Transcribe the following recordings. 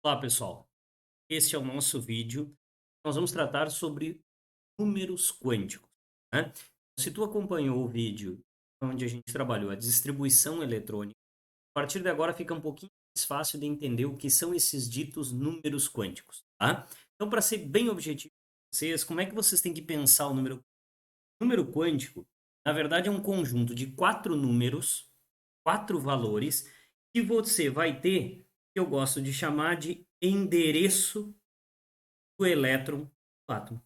Olá, pessoal. Este é o nosso vídeo. Nós vamos tratar sobre números quânticos, né? Se tu acompanhou o vídeo onde a gente trabalhou a distribuição eletrônica, a partir de agora fica um pouquinho mais fácil de entender o que são esses ditos números quânticos, tá? Então, para ser bem objetivo para vocês, como é que vocês têm que pensar o número? Número quântico, na verdade, é um conjunto de quatro números, quatro valores, que você vai ter, que eu gosto de chamar de endereço do elétron do átomo.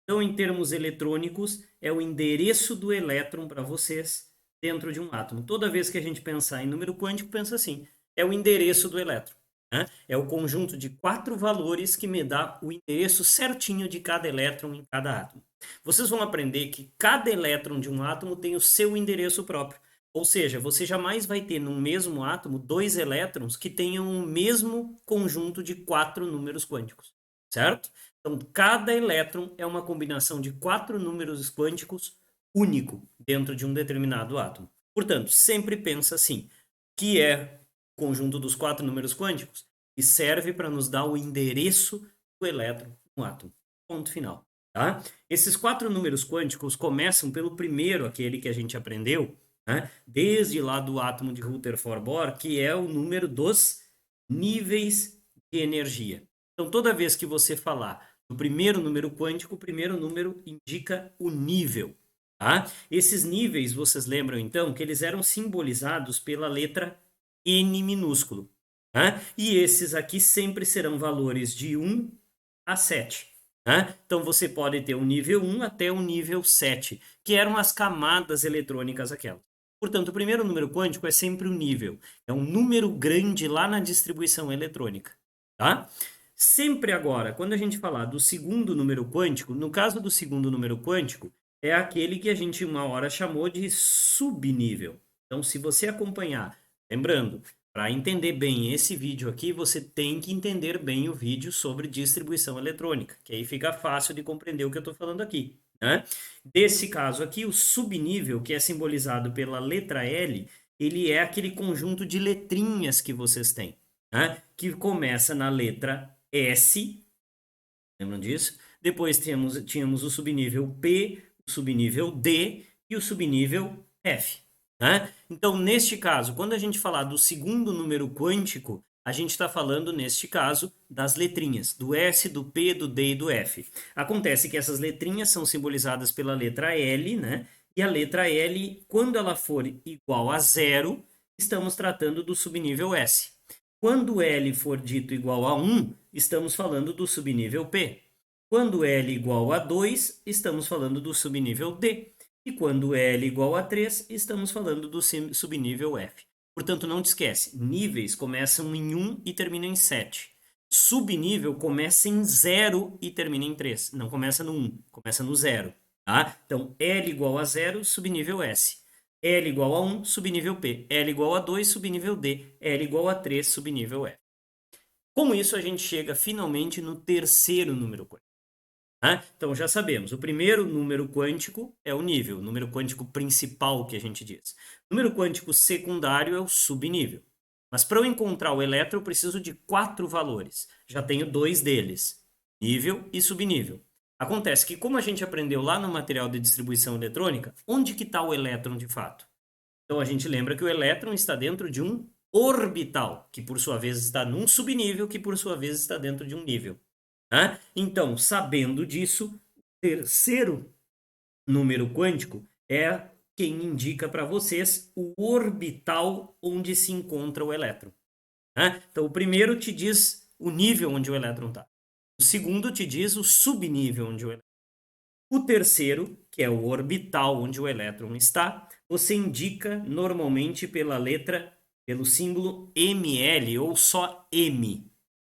Então, em termos eletrônicos, é o endereço do elétron para vocês dentro de um átomo. Toda vez que a gente pensar em número quântico, pensa assim: é o endereço do elétron. Né? É o conjunto de quatro valores que me dá o endereço certinho de cada elétron em cada átomo. Vocês vão aprender que cada elétron de um átomo tem o seu endereço próprio. Ou seja, você jamais vai ter no mesmo átomo dois elétrons que tenham o mesmo conjunto de quatro números quânticos, certo? Então, cada elétron é uma combinação de quatro números quânticos único dentro de um determinado átomo. Portanto, sempre pensa assim, que é o conjunto dos quatro números quânticos e serve para nos dar o endereço do elétron no átomo. Ponto final. Tá? Esses quatro números quânticos começam pelo primeiro, aquele que a gente aprendeu, né? Desde lá do átomo de Rutherford-Bohr, que é o número dos níveis de energia. Então, toda vez que você falar do primeiro número quântico, o primeiro número indica o nível. Tá? Esses níveis, vocês lembram então, que eles eram simbolizados pela letra N minúsculo. Tá? E esses aqui sempre serão valores de 1 a 7. Tá? Então você pode ter o nível 1 até o nível 7, que eram as camadas eletrônicas aquelas. Portanto, o primeiro número quântico é sempre o nível. É um número grande lá na distribuição eletrônica. Tá? Sempre agora, quando a gente falar do segundo número quântico, no caso do segundo número quântico, é aquele que a gente uma hora chamou de subnível. Então, se você acompanhar, lembrando, para entender bem esse vídeo aqui, você tem que entender bem o vídeo sobre distribuição eletrônica, que aí fica fácil de compreender o que eu estou falando aqui, né? Desse caso aqui, o subnível, que é simbolizado pela letra L, ele é aquele conjunto de letrinhas que vocês têm, né? Que começa na letra S, lembram disso? Depois tínhamos o subnível P, o subnível D e o subnível F. Né? Então, neste caso, quando a gente falar do segundo número quântico, a gente está falando, neste caso, das letrinhas, do S, do P, do D e do F. Acontece que essas letrinhas são simbolizadas pela letra L, né? E a letra L, quando ela for igual a zero, estamos tratando do subnível S. Quando L for dito igual a 1, estamos falando do subnível P. Quando L igual a 2, estamos falando do subnível D. E quando L igual a 3, estamos falando do subnível F. Portanto, não te esquece, níveis começam em 1 e terminam em 7. Subnível começa em 0 e termina em 3. Não começa no 1, começa no 0. Tá? Então, L igual a 0, subnível S. L igual a 1, subnível P. L igual a 2, subnível D. L igual a 3, subnível F. Com isso, a gente chega finalmente no terceiro número quântico. Né? Então, já sabemos, o primeiro número quântico é o nível, o número quântico principal que a gente diz. O número quântico secundário é o subnível. Mas para eu encontrar o elétron, eu preciso de quatro valores. Já tenho dois deles, nível e subnível. Acontece que, como a gente aprendeu lá no material de distribuição eletrônica, onde que está o elétron de fato? Então a gente lembra que o elétron está dentro de um orbital, que por sua vez está num subnível, que por sua vez está dentro de um nível. Né? Então, sabendo disso, o terceiro número quântico é quem indica para vocês o orbital onde se encontra o elétron. Né? Então, o primeiro te diz o nível onde o elétron está. O segundo te diz o subnível onde o elétron. O terceiro, que é o orbital onde o elétron está, você indica normalmente pela letra, pelo símbolo Ml ou só M.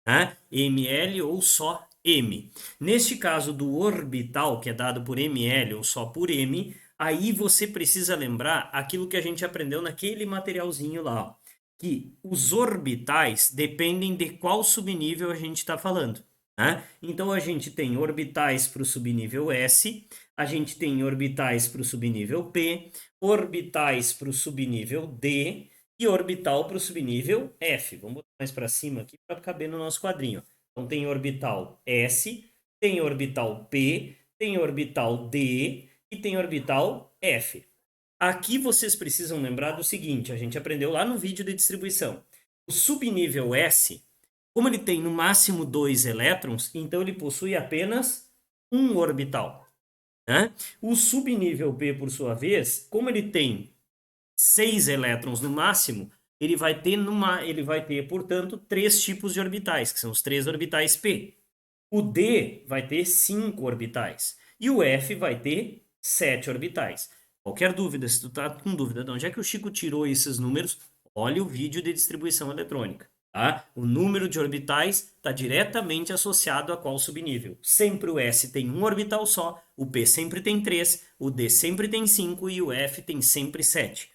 Né? Ml ou só M. Neste caso do orbital, que é dado por Ml ou só por M, aí você precisa lembrar aquilo que a gente aprendeu naquele materialzinho lá, ó, que os orbitais dependem de qual subnível a gente está falando. Né? Então a gente tem orbitais para o subnível S, a gente tem orbitais para o subnível P, orbitais para o subnível D e orbital para o subnível F. Vamos botar mais para cima aqui para caber no nosso quadrinho. Então tem orbital S, tem orbital P, tem orbital D e tem orbital F. Aqui vocês precisam lembrar do seguinte, a gente aprendeu lá no vídeo de distribuição. O subnível S, como ele tem no máximo 2 elétrons, então ele possui apenas um orbital. Né? O subnível P, por sua vez, como ele tem 6 elétrons no máximo, ele vai ter, portanto, 3 tipos de orbitais, que são os 3 orbitais P. O D vai ter 5 orbitais. E o F vai ter 7 orbitais. Qualquer dúvida, se tu tá com dúvida de onde é que o Chico tirou esses números, olha o vídeo de distribuição eletrônica. Tá? O número de orbitais está diretamente associado a qual subnível. Sempre o S tem um orbital só, o P sempre tem 3, o D sempre tem 5 e o F tem sempre 7.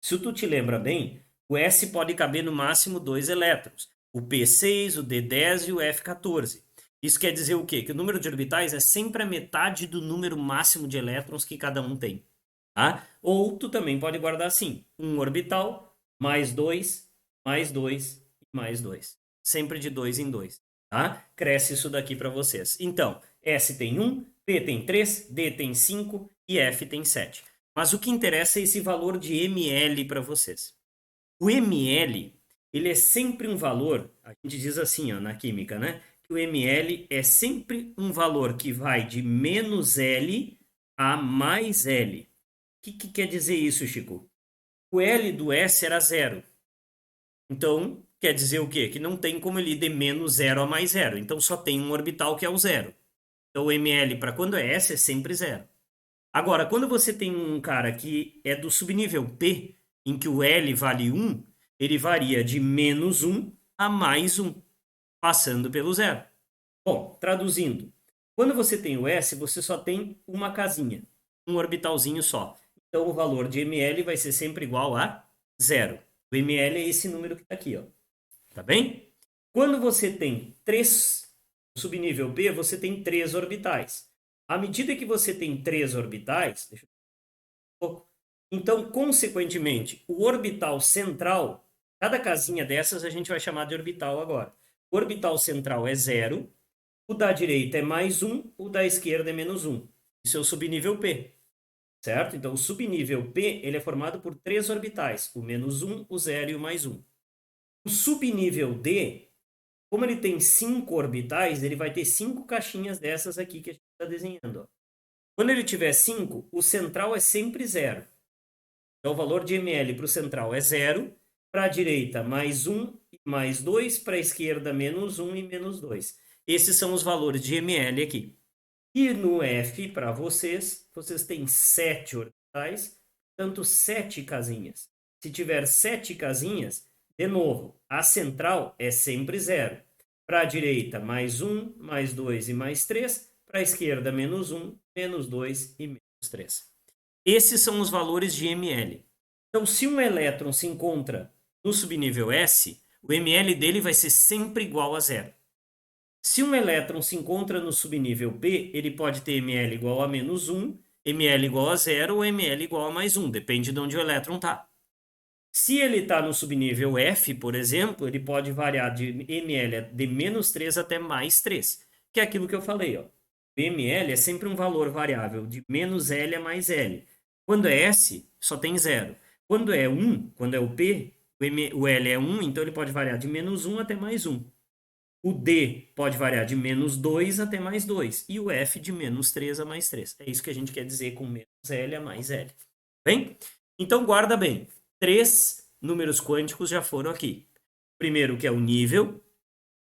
Se tu te lembra bem, o S pode caber no máximo 2 elétrons, o P 6, o D 10 e o F 14. Isso quer dizer o quê? Que o número de orbitais é sempre a metade do número máximo de elétrons que cada um tem. Tá? Ou tu também pode guardar assim, um orbital, mais 2, mais 2 e mais 2. Sempre de 2 em 2. Tá? Cresce isso daqui para vocês. Então, S tem 1, P tem 3, D tem 5 e F tem 7. Mas o que interessa é esse valor de ml para vocês. O ml, ele é sempre um valor, a gente diz assim ó, na química, né? Que o ml é sempre um valor que vai de menos L a mais L. O que quer dizer isso, Chico? O L do S era zero. Então, quer dizer o quê? Que não tem como ele ir de menos zero a mais zero. Então, só tem um orbital que é o zero. Então, o ml para quando é S é sempre zero. Agora, quando você tem um cara que é do subnível P, em que o L vale 1, ele varia de menos 1 a mais 1, passando pelo zero. Bom, traduzindo, quando você tem o S, você só tem uma casinha, um orbitalzinho só. Então, o valor de ml vai ser sempre igual a zero. O ml é esse número que está aqui, ó. Tá bem? Quando você tem 3, subnível P, você tem 3 orbitais. À medida que você tem 3 orbitais, deixa eu... então, consequentemente, o orbital central, cada casinha dessas a gente vai chamar de orbital agora. O orbital central é 0, o da direita é mais 1, o da esquerda é menos 1. Isso é o subnível P, certo? Então, o subnível P ele é formado por 3 orbitais, o menos 1, o 0 e o mais 1. O subnível D, como ele tem 5 orbitais, ele vai ter 5 caixinhas dessas aqui que a gente está desenhando. Ó. Quando ele tiver 5, o central é sempre 0. Então, o valor de ml para o central é 0, para a direita mais 1 e mais 2, para a esquerda menos 1 e menos 2. Esses são os valores de ml aqui. E no F, para vocês têm 7 orbitais, portanto 7 casinhas. Se tiver 7 casinhas, de novo, a central é sempre 0. Para a direita, mais 1, mais 2 e mais 3. Para a esquerda, menos 1, menos 2 e menos 3. Esses são os valores de ml. Então, se um elétron se encontra no subnível S, o ml dele vai ser sempre igual a 0. Se um elétron se encontra no subnível P, ele pode ter ml igual a menos 1, ml igual a 0 ou ml igual a mais 1, depende de onde o elétron está. Se ele está no subnível F, por exemplo, ele pode variar de ml de menos 3 até mais 3, que é aquilo que eu falei. Ó. O ml é sempre um valor variável de menos L a mais L. Quando é S, só tem 0. Quando é 1, quando é o P, o L é 1, então ele pode variar de menos 1 até mais 1. O D pode variar de menos 2 até mais 2. E o F de menos 3 a mais 3. É isso que a gente quer dizer com menos L a mais L. Bem? Então, guarda bem. 3 números quânticos já foram aqui. O primeiro, que é o nível.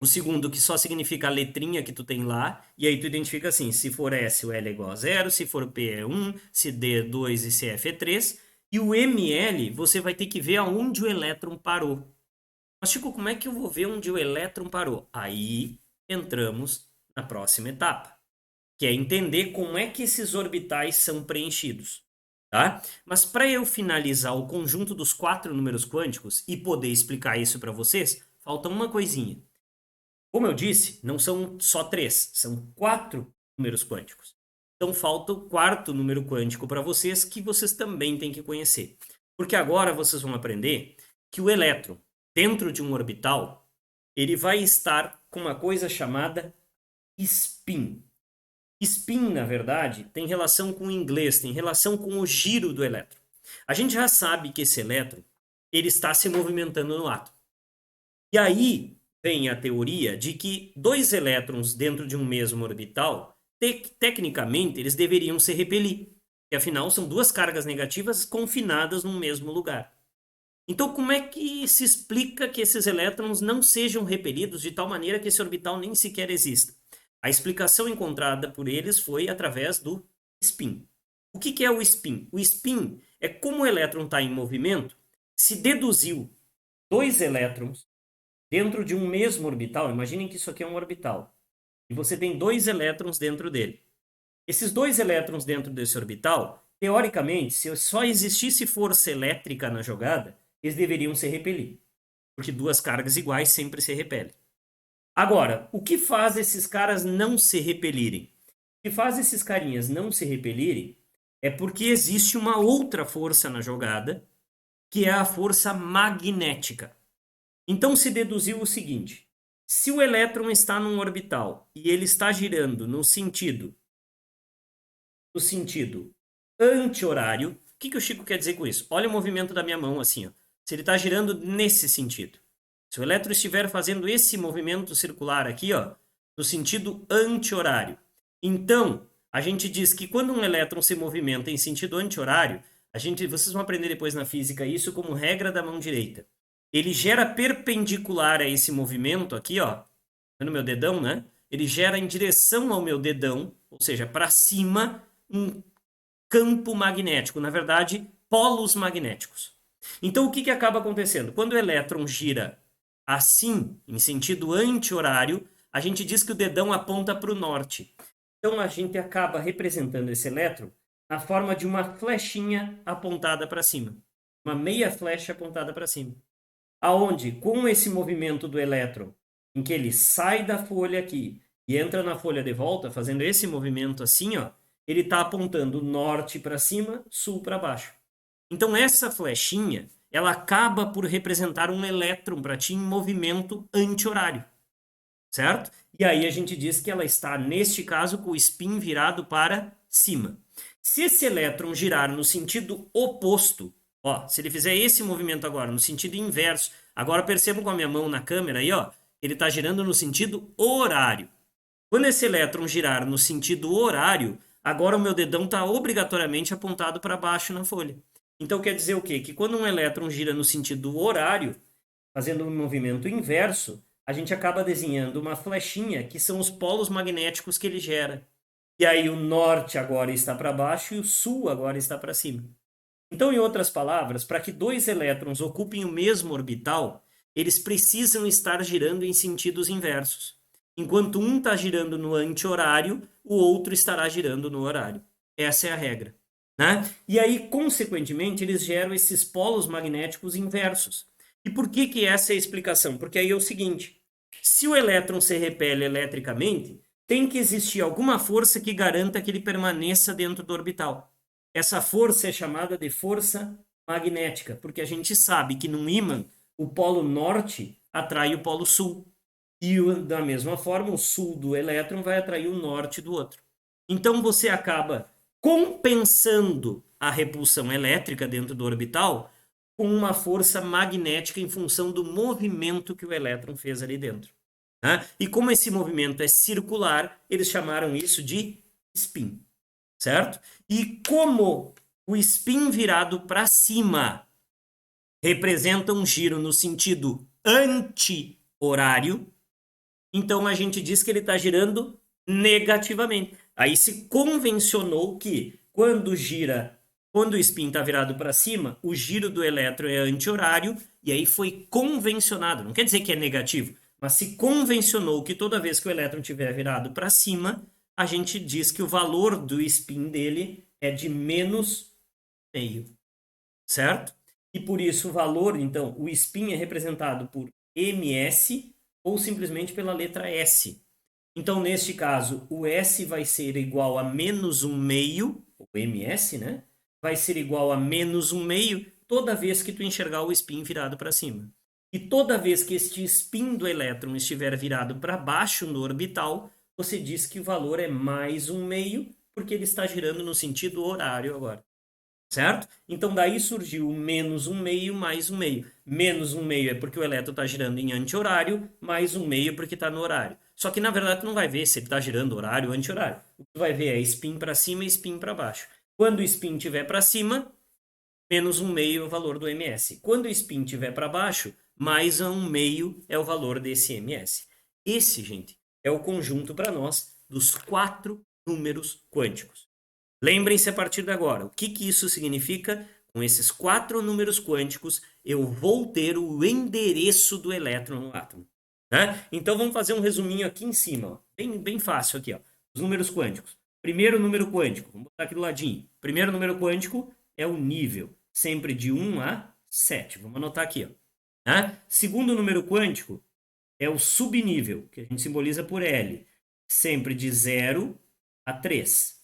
O segundo, que só significa a letrinha que tu tem lá. E aí tu identifica assim, se for S, o L é igual a 0. Se for P, é 1. Se D é 2 e se F é 3. E o ML, você vai ter que ver aonde o elétron parou. Mas, Chico, como é que eu vou ver onde o elétron parou? Aí entramos na próxima etapa, que é entender como é que esses orbitais são preenchidos. Tá? Mas para eu finalizar o conjunto dos 4 números quânticos e poder explicar isso para vocês, falta uma coisinha. Como eu disse, não são só 3, são 4 números quânticos. Então falta o 4º número quântico para vocês, que vocês também têm que conhecer. Porque agora vocês vão aprender que o elétron, dentro de um orbital, ele vai estar com uma coisa chamada spin. Spin, na verdade, tem relação com o inglês, tem relação com o giro do elétron. A gente já sabe que esse elétron ele está se movimentando no átomo. E aí vem a teoria de que dois elétrons dentro de um mesmo orbital, tecnicamente, eles deveriam se repelir. Porque, afinal, são duas cargas negativas confinadas num mesmo lugar. Então, como é que se explica que esses elétrons não sejam repelidos de tal maneira que esse orbital nem sequer exista? A explicação encontrada por eles foi através do spin. O que é o spin? O spin é como o elétron está em movimento, se deduziu dois elétrons dentro de um mesmo orbital. Imaginem que isso aqui é um orbital. E você tem dois elétrons dentro dele. Esses dois elétrons dentro desse orbital, teoricamente, se só existisse força elétrica na jogada, eles deveriam se repelir. Porque duas cargas iguais sempre se repelem. Agora, o que faz esses caras não se repelirem? O que faz esses carinhas não se repelirem é porque existe uma outra força na jogada, que é a força magnética. Então se deduziu o seguinte: se o elétron está num orbital e ele está girando no sentido anti-horário, o que o Chico quer dizer com isso? Olha o movimento da minha mão assim, ó. Se ele está girando nesse sentido. Se o elétron estiver fazendo esse movimento circular aqui, ó, no sentido anti-horário. Então, a gente diz que quando um elétron se movimenta em sentido anti-horário, vocês vão aprender depois na física isso como regra da mão direita. Ele gera perpendicular a esse movimento aqui, ó, no meu dedão, né? Ele gera em direção ao meu dedão, ou seja, para cima, um campo magnético, na verdade, polos magnéticos. Então, o que acaba acontecendo? Quando o elétron gira assim, em sentido anti-horário, a gente diz que o dedão aponta para o norte. Então, a gente acaba representando esse elétron na forma de uma flechinha apontada para cima. Uma meia flecha apontada para cima. Aonde, com esse movimento do elétron, em que ele sai da folha aqui e entra na folha de volta, fazendo esse movimento assim, ó, ele está apontando norte para cima, sul para baixo. Então, essa flechinha, ela acaba por representar um elétron para ti em movimento anti-horário, certo? E aí a gente diz que ela está, neste caso, com o spin virado para cima. Se esse elétron girar no sentido oposto, ó, se ele fizer esse movimento agora, no sentido inverso, agora percebam com a minha mão na câmera aí, ó, ele está girando no sentido horário. Quando esse elétron girar no sentido horário, agora o meu dedão está obrigatoriamente apontado para baixo na folha. Então quer dizer o quê? Que quando um elétron gira no sentido horário, fazendo um movimento inverso, a gente acaba desenhando uma flechinha que são os polos magnéticos que ele gera. E aí o norte agora está para baixo e o sul agora está para cima. Então, em outras palavras, para que dois elétrons ocupem o mesmo orbital, eles precisam estar girando em sentidos inversos. Enquanto um está girando no anti-horário, o outro estará girando no horário. Essa é a regra. Né? E aí, consequentemente, eles geram esses polos magnéticos inversos. E por que essa é a explicação? Porque aí é o seguinte: se o elétron se repele eletricamente, tem que existir alguma força que garanta que ele permaneça dentro do orbital. Essa força é chamada de força magnética, porque a gente sabe que num ímã, o polo norte atrai o polo sul. E da mesma forma, o sul do elétron vai atrair o norte do outro. Então você acaba compensando a repulsão elétrica dentro do orbital com uma força magnética em função do movimento que o elétron fez ali dentro. Né? E como esse movimento é circular, eles chamaram isso de spin, certo? E como o spin virado para cima representa um giro no sentido anti-horário, então a gente diz que ele está girando negativamente. Aí se convencionou que quando o spin está virado para cima, o giro do elétron é anti-horário, e aí foi convencionado. Não quer dizer que é negativo, mas se convencionou que toda vez que o elétron estiver virado para cima, a gente diz que o valor do spin dele é de -meio, certo? E por isso o valor, então, o spin é representado por ms ou simplesmente pela letra S. Então, neste caso, o S vai ser igual a -1/2, o ms, né? Vai ser igual a -1/2. toda vez que tu enxergar o spin virado para cima. E toda vez que este spin do elétron estiver virado para baixo no orbital, você diz que o valor é mais 1/2, porque ele está girando no sentido horário agora. Certo? Então daí surgiu o menos 1/2 mais 1/2. Menos 1/2 é porque o elétron está girando em anti-horário, mais 1/2 porque está no horário. Só que na verdade tu não vai ver se ele está girando horário ou anti-horário. O que tu vai ver é spin para cima e spin para baixo. Quando o spin estiver para cima, menos 1/2 é o valor do ms. Quando o spin estiver para baixo, mais 1/2 é o valor desse ms. Esse, gente, é o conjunto para nós dos 4 números quânticos. Lembrem-se a partir de agora, o que isso significa? Com esses 4 números quânticos, eu vou ter o endereço do elétron no átomo. Né? Então vamos fazer um resuminho aqui em cima, ó. Bem fácil aqui, ó. Os números quânticos. Primeiro número quântico, vamos botar aqui do ladinho. Primeiro número quântico é o nível, sempre de 1 a 7. Vamos anotar aqui, ó. Né? Segundo número quântico é o subnível, que a gente simboliza por L, sempre de 0 a 3.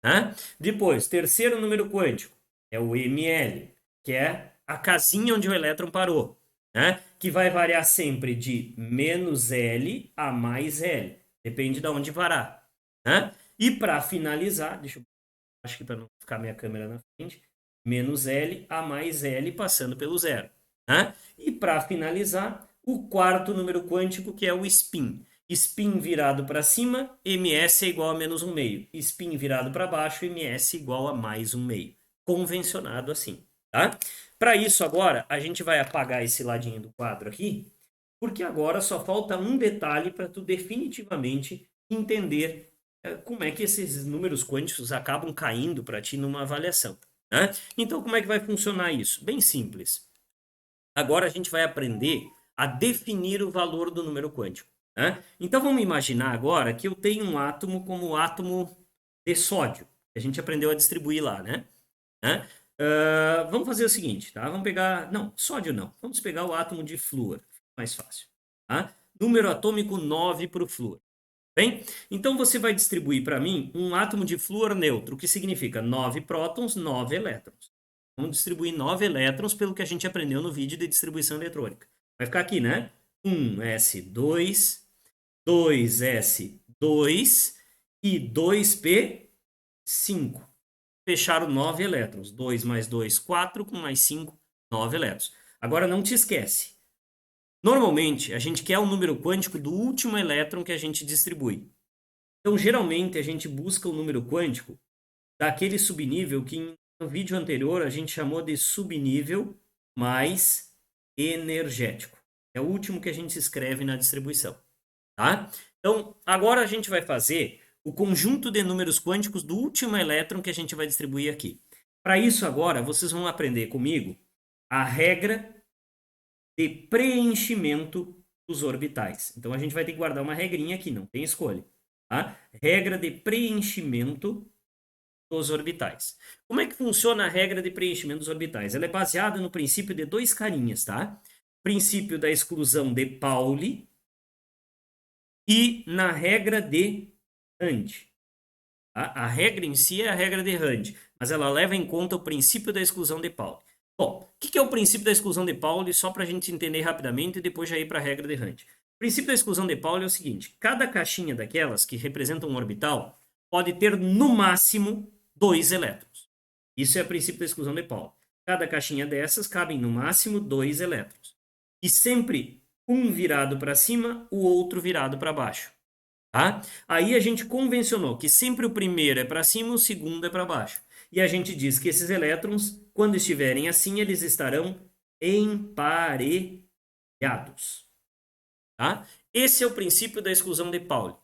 Né? Depois, terceiro número quântico é o ml, que é a casinha onde o elétron parou, né? Que vai variar sempre de menos L a mais L, depende de onde parar. Né? E para finalizar, acho que para não ficar minha câmera na frente, menos L a mais L passando pelo zero. Né? E para finalizar, o quarto número quântico, que é o spin. Spin virado para cima, ms é igual a menos 1/2. Spin virado para baixo, ms igual a mais 1/2. Convencionado assim, tá? Para isso agora, a gente vai apagar esse ladinho do quadro aqui, porque agora só falta um detalhe para tu definitivamente entender como é que esses números quânticos acabam caindo para ti numa avaliação. Né? Então, como é que vai funcionar isso? Bem simples. Agora a gente vai aprender a definir o valor do número quântico. Né? Então vamos imaginar agora que eu tenho um átomo como o átomo de sódio, que a gente aprendeu a distribuir lá, né? Vamos fazer o seguinte, tá? Vamos pegar... Não, sódio não. Vamos pegar o átomo de flúor, mais fácil. Tá? Número atômico 9 para o flúor. Bem, então você vai distribuir para mim um átomo de flúor neutro, que significa 9 prótons, 9 elétrons. Vamos distribuir 9 elétrons pelo que a gente aprendeu no vídeo de distribuição eletrônica. Vai ficar aqui, né? 1s2, 2s2 e 2p5. Fecharam 9 elétrons. 2 mais 2, 4, com mais 5, 9 elétrons. Agora não te esquece. Normalmente, a gente quer o número quântico do último elétron que a gente distribui. Então, geralmente, a gente busca o número quântico daquele subnível que no vídeo anterior a gente chamou de subnível mais energético. É o último que a gente escreve na distribuição. Tá? Então, agora a gente vai fazer o conjunto de números quânticos do último elétron que a gente vai distribuir aqui. Para isso, agora, vocês vão aprender comigo a regra de preenchimento dos orbitais. Então, a gente vai ter que guardar uma regrinha aqui, não tem escolha. Tá? Regra de preenchimento dos orbitais. Como é que funciona a regra de preenchimento dos orbitais? Ela é baseada no princípio de 2 carinhas, tá? Princípio da exclusão de Pauli e na regra de Hund. A regra em si é a regra de Hund, mas ela leva em conta o princípio da exclusão de Pauli. Bom, o que é o princípio da exclusão de Pauli? Só para a gente entender rapidamente e depois já ir para a regra de Hund. O princípio da exclusão de Pauli é o seguinte: cada caixinha daquelas que representam um orbital pode ter no máximo 2 elétrons. Isso é o princípio da exclusão de Pauli. Cada caixinha dessas cabem no máximo 2 elétrons. E sempre um virado para cima, o outro virado para baixo. Tá? Aí a gente convencionou que sempre o primeiro é para cima, o segundo é para baixo. E a gente diz que esses elétrons, quando estiverem assim, eles estarão emparelhados. Tá? Esse é o princípio da exclusão de Pauli.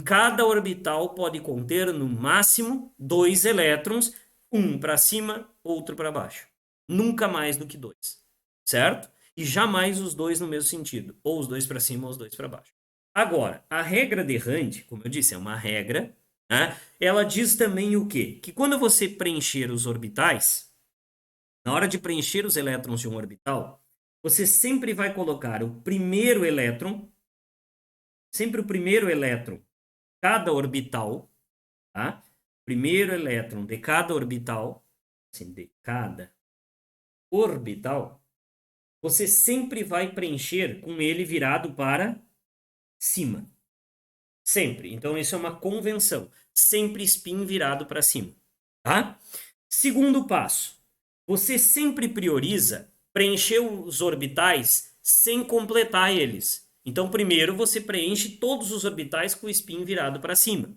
Cada orbital pode conter no máximo 2 elétrons, um para cima, outro para baixo. Nunca mais do que 2. Certo? E jamais os dois no mesmo sentido. Ou os dois para cima ou os dois para baixo. Agora, a regra de Hund, como eu disse, é uma regra, né? Ela diz também o quê? Que quando você preencher os orbitais, na hora de preencher os elétrons de um orbital, você sempre vai colocar o primeiro elétron, sempre o primeiro elétron, cada orbital, tá? Primeiro elétron de cada orbital, assim, de cada orbital, você sempre vai preencher com ele virado para cima. Sempre. Então, isso é uma convenção. Sempre spin virado para cima. Tá? Segundo passo. Você sempre prioriza preencher os orbitais sem completar eles. Então, primeiro você preenche todos os orbitais com o spin virado para cima.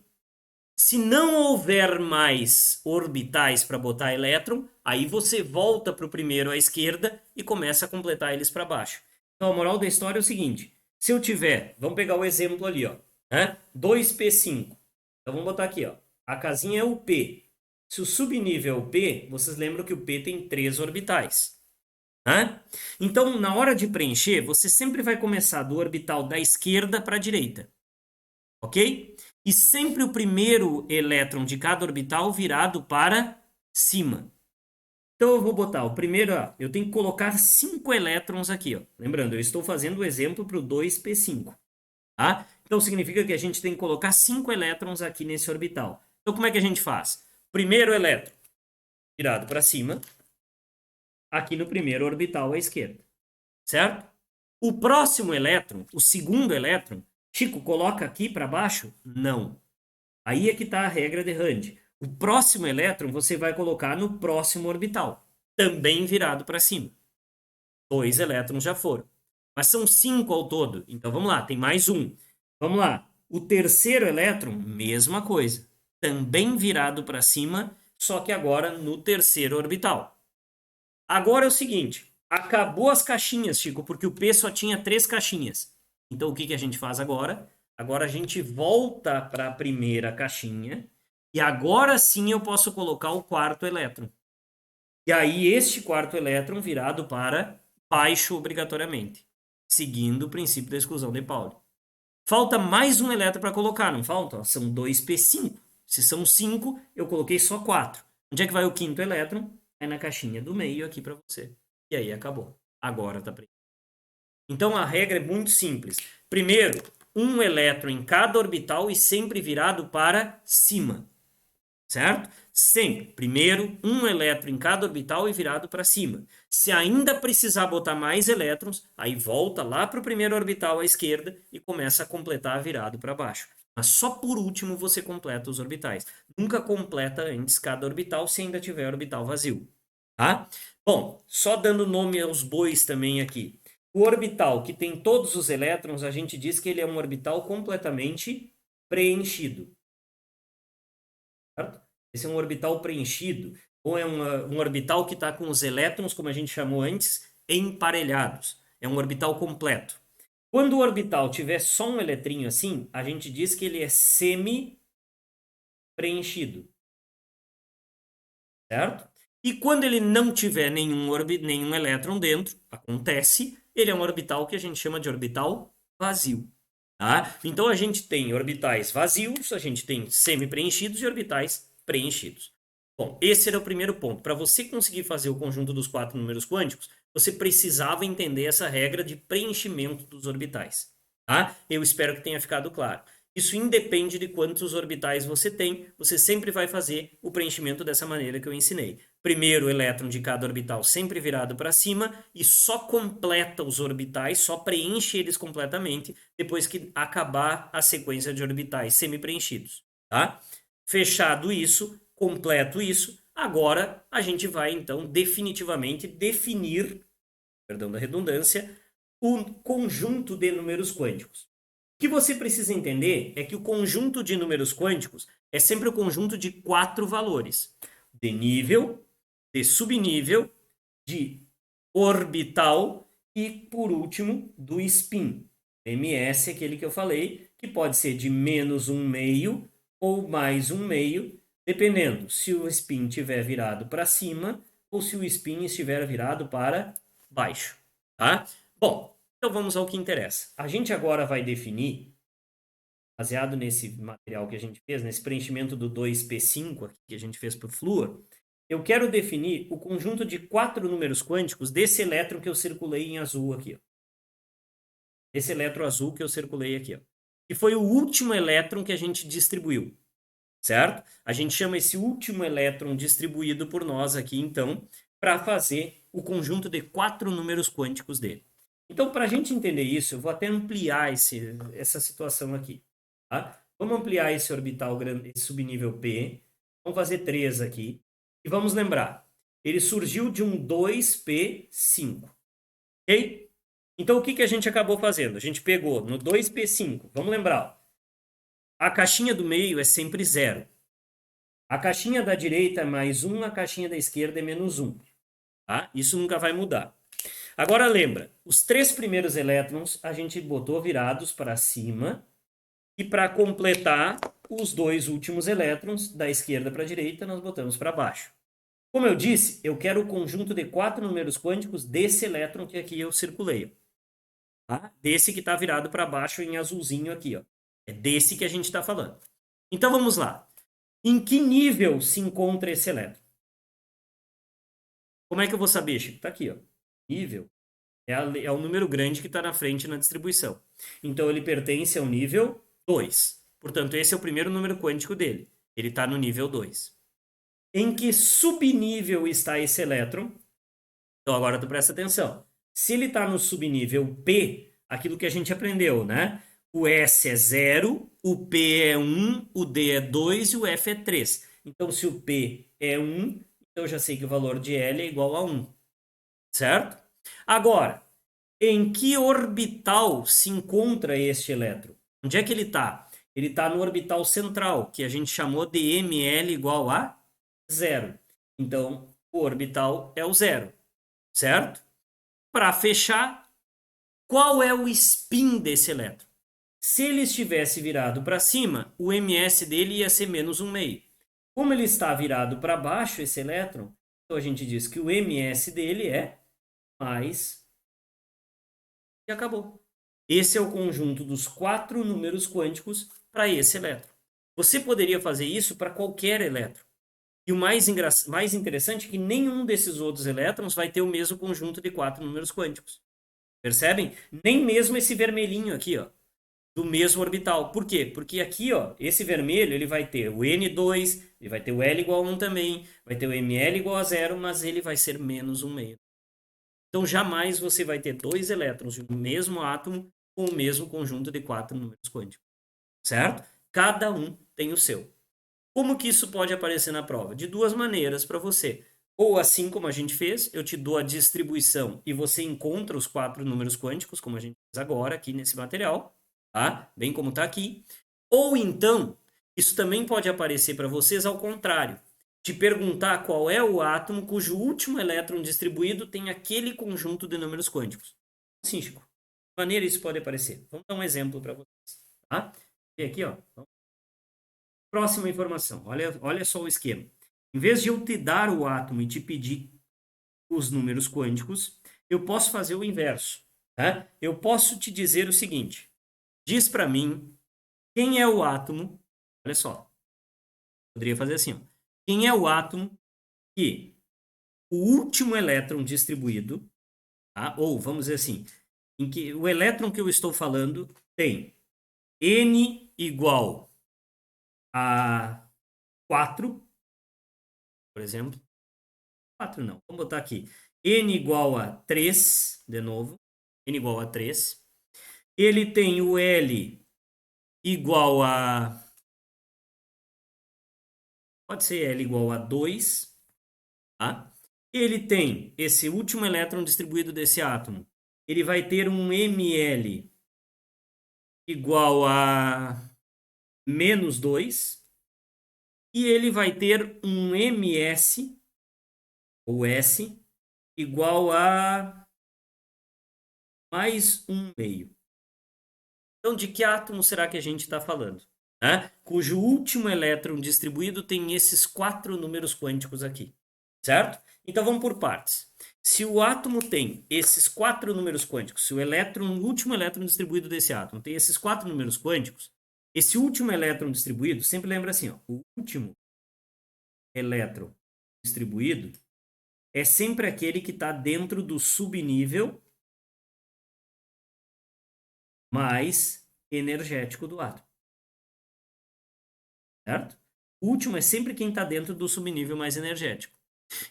Se não houver mais orbitais para botar elétron, aí você volta para o primeiro à esquerda e começa a completar eles para baixo. Então, a moral da história é o seguinte: se eu tiver, vamos pegar o exemplo ali, ó, né? 2p5. Então, vamos botar aqui, ó. A casinha é o P. Se o subnível é o P, vocês lembram que o P tem 3 orbitais. Né? Então, na hora de preencher, você sempre vai começar do orbital da esquerda para a direita. Ok? E sempre o primeiro elétron de cada orbital virado para cima. Então eu vou botar o primeiro, ó, eu tenho que colocar 5 elétrons aqui. Ó. Lembrando, eu estou fazendo o exemplo para o 2p5. Tá? Então significa que a gente tem que colocar 5 elétrons aqui nesse orbital. Então como é que a gente faz? Primeiro elétron virado para cima, aqui no primeiro orbital à esquerda. Certo? O próximo elétron, o segundo elétron, Chico, coloca aqui para baixo? Não. Aí é que está a regra de Hund. O próximo elétron você vai colocar no próximo orbital, também virado para cima. 2 elétrons já foram. Mas são 5 ao todo. Então vamos lá, tem mais um. Vamos lá. O terceiro elétron, mesma coisa. Também virado para cima, só que agora no terceiro orbital. Agora é o seguinte, acabou as caixinhas, Chico, porque o P só tinha 3 caixinhas. Então o que a gente faz agora? Agora a gente volta para a primeira caixinha e agora sim eu posso colocar o quarto elétron. E aí este quarto elétron virado para baixo obrigatoriamente, seguindo o princípio da exclusão de Pauli. Falta mais um elétron para colocar, não falta? São 2p5. Se são 5, eu coloquei só 4. Onde é que vai o quinto elétron? É na caixinha do meio aqui para você. E aí acabou. Agora está preto. Então a regra é muito simples. Primeiro, um elétron em cada orbital e sempre virado para cima. Certo? Sempre. Primeiro, um elétron em cada orbital e virado para cima. Se ainda precisar botar mais elétrons, aí volta lá para o primeiro orbital à esquerda e começa a completar virado para baixo. Mas só por último você completa os orbitais. Nunca completa antes cada orbital se ainda tiver orbital vazio. Tá? Bom, só dando nome aos bois também aqui. O orbital que tem todos os elétrons, a gente diz que ele é um orbital completamente preenchido. Certo? Esse é um orbital preenchido, ou é um orbital que está com os elétrons, como a gente chamou antes, emparelhados. É um orbital completo. Quando o orbital tiver só um eletrinho assim, a gente diz que ele é semi-preenchido. Certo? E quando ele não tiver nenhum elétron dentro, acontece, ele é um orbital que a gente chama de orbital vazio. Tá? Então a gente tem orbitais vazios, a gente tem semi-preenchidos e orbitais preenchidos. Bom, esse era o primeiro ponto. Para você conseguir fazer o conjunto dos 4 números quânticos, você precisava entender essa regra de preenchimento dos orbitais. Tá? Eu espero que tenha ficado claro. Isso independe de quantos orbitais você tem, você sempre vai fazer o preenchimento dessa maneira que eu ensinei. Primeiro o elétron de cada orbital sempre virado para cima e só completa os orbitais, só preenche eles completamente depois que acabar a sequência de orbitais semi-preenchidos. Tá? Fechado isso, completo isso, agora a gente vai então definitivamente definir, perdão da redundância, o conjunto de números quânticos. O que você precisa entender é que o conjunto de números quânticos é sempre o conjunto de 4 valores: de nível, de subnível, de orbital e, por último, do spin. MS é aquele que eu falei, que pode ser de menos 1/2 ou mais 1/2, dependendo se o spin estiver virado para cima ou se o spin estiver virado para baixo. Tá? Bom, então vamos ao que interessa. A gente agora vai definir, baseado nesse material que a gente fez, nesse preenchimento do 2p5 aqui, que a gente fez para o flúor, eu quero definir o conjunto de 4 números quânticos desse elétron que eu circulei em azul aqui. Ó. Esse elétron azul que eu circulei aqui. Ó. Que foi o último elétron que a gente distribuiu. Certo? A gente chama esse último elétron distribuído por nós aqui, então, para fazer o conjunto de 4 números quânticos dele. Então, para a gente entender isso, eu vou até ampliar essa situação aqui. Tá? Vamos ampliar esse orbital grande, esse subnível P. Vamos fazer 3 aqui. E vamos lembrar, ele surgiu de um 2P5. Ok? Então, o que, que a gente acabou fazendo? A gente pegou no 2P5. Vamos lembrar, ó, a caixinha do meio é sempre 0. A caixinha da direita é mais 1, a caixinha da esquerda é menos 1. Tá? Isso nunca vai mudar. Agora lembra, os 3 primeiros elétrons a gente botou virados para cima e para completar os 2 últimos elétrons da esquerda para a direita nós botamos para baixo. Como eu disse, eu quero o conjunto de 4 números quânticos desse elétron que aqui eu circulei. Tá? Desse que está virado para baixo em azulzinho aqui. Ó. É desse que a gente está falando. Então vamos lá. Em que nível se encontra esse elétron? Como é que eu vou saber, Chico? Está aqui, ó. Nível é o número grande que está na frente na distribuição. Então ele pertence ao nível 2. Portanto, esse é o primeiro número quântico dele. Ele está no nível 2. Em que subnível está esse elétron? Então agora tu presta atenção. Se ele está no subnível P, aquilo que a gente aprendeu, né? O S é 0, o P é 1, o D é 2 e o F é 3. Então, se o P é 1, então eu já sei que o valor de L é igual a 1. Certo? Agora, em que orbital se encontra este elétron? Onde é que ele está? Ele está no orbital central, que a gente chamou de ML igual a 0. Então, o orbital é o 0. Certo? Para fechar, qual é o spin desse elétron? Se ele estivesse virado para cima, o ms dele ia ser menos 1,5. Como ele está virado para baixo, esse elétron, então a gente diz que o ms dele é mais... E acabou. Esse é o conjunto dos 4 números quânticos para esse elétron. Você poderia fazer isso para qualquer elétron. E o mais interessante é que nenhum desses outros elétrons vai ter o mesmo conjunto de 4 números quânticos. Percebem? Nem mesmo esse vermelhinho aqui, ó, do mesmo orbital. Por quê? Porque aqui, ó, esse vermelho, ele vai ter o N2, ele vai ter o L igual a 1 também, vai ter o ML igual a 0, mas ele vai ser menos 1,5. Então, jamais você vai ter 2 elétrons de um mesmo átomo com o mesmo conjunto de 4 números quânticos. Certo? Cada um tem o seu. Como que isso pode aparecer na prova? De 2 maneiras para você. Ou assim como a gente fez, eu te dou a distribuição e você encontra os 4 números quânticos, como a gente fez agora aqui nesse material, tá? Bem como está aqui. Ou então, isso também pode aparecer para vocês ao contrário. Te perguntar qual é o átomo cujo último elétron distribuído tem aquele conjunto de números quânticos. Sim, Chico. De maneira isso pode aparecer. Vamos dar um exemplo para vocês. Tá? E aqui, ó. Próxima informação. Olha só o esquema. Em vez de eu te dar o átomo e te pedir os números quânticos, eu posso fazer o inverso. Tá? Eu posso te dizer o seguinte. Diz para mim quem é o átomo. Olha só. Poderia fazer assim. Ó. Quem é o átomo que o último elétron distribuído, tá? Ou vamos dizer assim, em que o elétron que eu estou falando tem N igual a 4, por exemplo. 4 não, vamos botar aqui. N igual a 3, de novo. N igual a 3. Ele tem o L igual a... Pode ser L igual a 2, tá? Ele tem esse último elétron distribuído desse átomo. Ele vai ter um Ml igual a menos 2. E ele vai ter um ms, ou S, igual a mais 1,5. Então, de que átomo será que a gente está falando? Né? Cujo último elétron distribuído tem esses 4 números quânticos aqui. Certo? Então, vamos por partes. Se o átomo tem esses 4 números quânticos, se o último elétron distribuído desse átomo tem esses 4 números quânticos, esse último elétron distribuído, sempre lembra assim, ó, o último elétron distribuído é sempre aquele que está dentro do subnível mais energético do átomo. Certo? O último é sempre quem está dentro do subnível mais energético.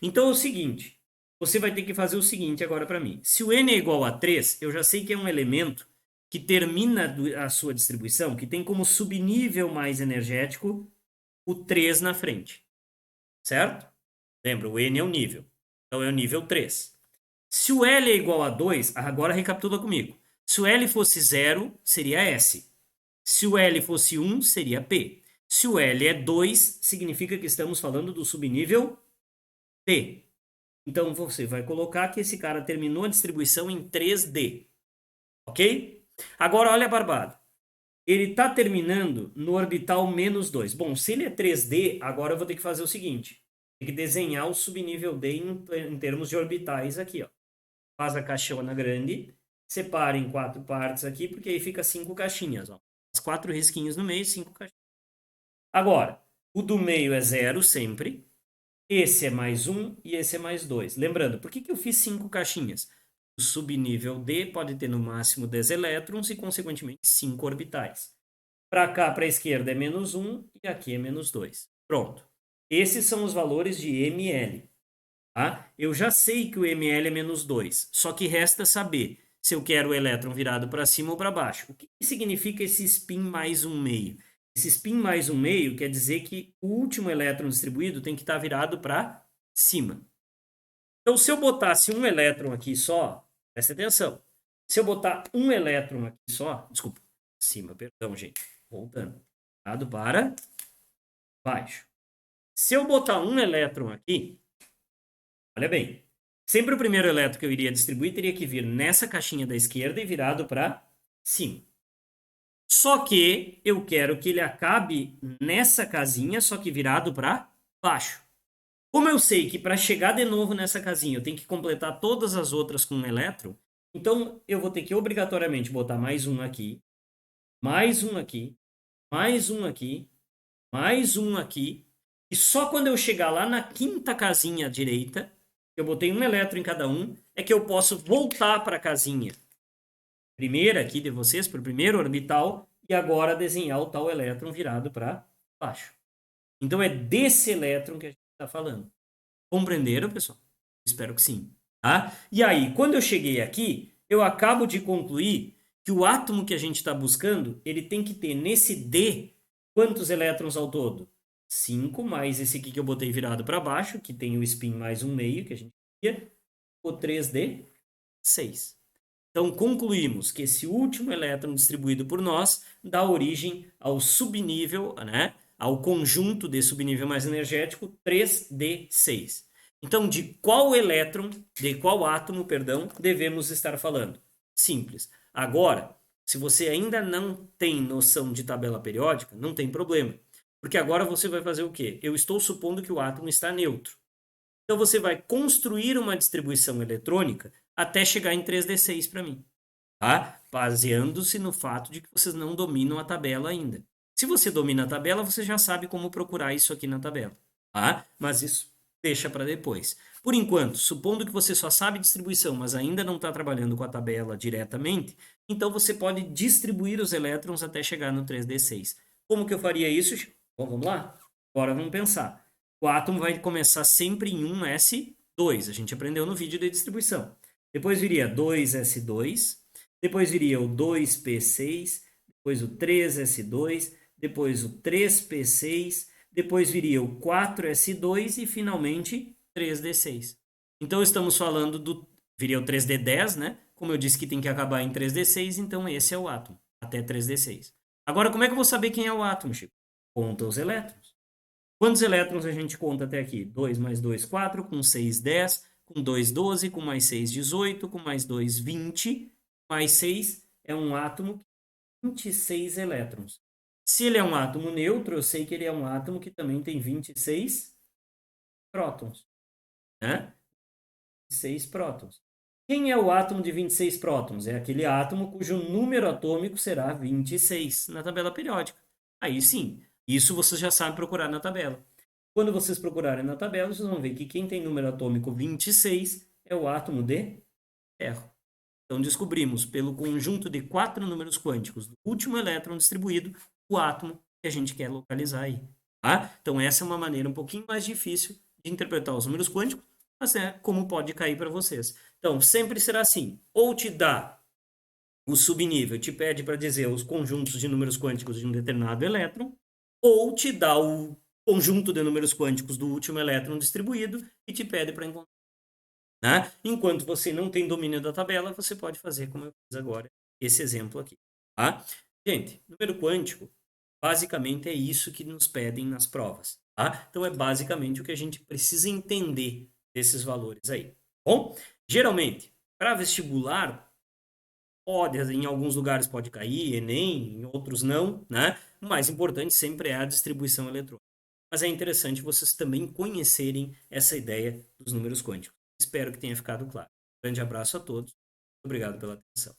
Então é o seguinte, você vai ter que fazer o seguinte agora para mim. Se o n é igual a 3, eu já sei que é um elemento que termina a sua distribuição, que tem como subnível mais energético o 3 na frente. Certo? Lembra, o n é o nível. Então é o nível 3. Se o L é igual a 2, agora recapitula comigo. Se o L fosse 0, seria S. Se o L fosse 1, seria P. Se o L é 2, significa que estamos falando do subnível P. Então você vai colocar que esse cara terminou a distribuição em 3D. Ok? Agora olha a barbada. Ele está terminando no orbital menos 2. Bom, se ele é 3D, agora eu vou ter que fazer o seguinte. Tem que desenhar o subnível D em termos de orbitais aqui. Ó. Faz a caixona grande, separa em 4 partes aqui, porque aí fica 5 caixinhas. Ó. As 4 risquinhos no meio, 5 caixinhas. Agora, o do meio é 0 sempre. Esse é mais 1 e esse é mais 2. Lembrando, por que eu fiz 5 caixinhas? O subnível D pode ter no máximo 10 elétrons e, consequentemente, 5 orbitais. Para cá, para a esquerda, é menos 1 e aqui é menos 2. Pronto. Esses são os valores de ml. Tá? Eu já sei que o ml é menos 2, só que resta saber se eu quero o elétron virado para cima ou para baixo. O que significa esse spin mais 1/2? Esse spin mais 1/2 quer dizer que o último elétron distribuído tem que estar virado para cima. Então, se eu botasse um elétron aqui só, presta atenção. Se eu botar um elétron aqui só, desculpa, cima, perdão, gente. Voltando. Virado para baixo. Se eu botar um elétron aqui, olha bem, sempre o primeiro elétron que eu iria distribuir teria que vir nessa caixinha da esquerda e virado para cima. Só que eu quero que ele acabe nessa casinha, só que virado para baixo. Como eu sei que para chegar de novo nessa casinha eu tenho que completar todas as outras com um elétron, então eu vou ter que obrigatoriamente botar mais um aqui, mais um aqui, mais um aqui, mais um aqui, e só quando eu chegar lá na quinta casinha à direita, eu botei um elétron em cada um, é que eu posso voltar para a casinha primeira aqui de vocês, para o primeiro orbital, e agora desenhar o tal elétron virado para baixo. Então é desse elétron que a gente está falando. Compreenderam, pessoal? Espero que sim. Tá? E aí, quando eu cheguei aqui, eu acabo de concluir que o átomo que a gente está buscando, ele tem que ter nesse D quantos elétrons ao todo? 5 mais esse aqui que eu botei virado para baixo, que tem o spin mais 1/2, que a gente queria, o 3D, 6. Então, concluímos que esse último elétron distribuído por nós dá origem ao subnível, né? Ao conjunto de subnível mais energético 3D6. Então, de qual elétron, de qual átomo, perdão, devemos estar falando? Simples. Agora, se você ainda não tem noção de tabela periódica, não tem problema. Porque agora você vai fazer o quê? Eu estou supondo que o átomo está neutro. Então, você vai construir uma distribuição eletrônica até chegar em 3D6 para mim. Tá? Baseando-se no fato de que vocês não dominam a tabela ainda. Se você domina a tabela, você já sabe como procurar isso aqui na tabela. Tá? Mas isso deixa para depois. Por enquanto, supondo que você só sabe distribuição, mas ainda não está trabalhando com a tabela diretamente, então você pode distribuir os elétrons até chegar no 3D6. Como que eu faria isso? Bom, vamos lá? Agora vamos pensar. O átomo vai começar sempre em 1s2. A gente aprendeu no vídeo de distribuição. Depois viria 2s2. Depois viria o 2p6. Depois o 3s2. Depois o 3p6. Depois viria o 4s2 e finalmente 3d6. Então estamos falando do... Viria o 3d10, né? Como eu disse que tem que acabar em 3d6, então esse é o átomo, até 3d6. Agora, como é que eu vou saber quem é o átomo, Chico? Conta os elétrons. Quantos elétrons a gente conta até aqui? 2 mais 2, 4, com 6, 10, com 2, 12, com mais 6, 18, com mais 2, 20, mais 6 é um átomo com 26 elétrons. Se ele é um átomo neutro, eu sei que ele é um átomo que também tem 26 prótons. Né? 26 prótons. Quem é o átomo de 26 prótons? É aquele átomo cujo número atômico será 26 na tabela periódica. Aí sim, isso vocês já sabem procurar na tabela. Quando vocês procurarem na tabela, vocês vão ver que quem tem número atômico 26 é o átomo de ferro. Então descobrimos, pelo conjunto de 4 números quânticos do último elétron distribuído, o átomo que a gente quer localizar aí. Tá? Então essa é uma maneira um pouquinho mais difícil de interpretar os números quânticos, mas é como pode cair para vocês. Então, sempre será assim, ou te dá o subnível, te pede para dizer os conjuntos de números quânticos de um determinado elétron, ou te dá o conjunto de números quânticos do último elétron distribuído e te pede para encontrar. Né? Enquanto você não tem domínio da tabela, você pode fazer como eu fiz agora, esse exemplo aqui. Tá? Gente, número quântico, basicamente é isso que nos pedem nas provas. Tá? Então é basicamente o que a gente precisa entender desses valores aí. Bom, geralmente, para vestibular, pode, em alguns lugares pode cair, Enem, em outros não, né? O mais importante sempre é a distribuição eletrônica. Mas é interessante vocês também conhecerem essa ideia dos números quânticos. Espero que tenha ficado claro. Grande abraço a todos. Obrigado pela atenção.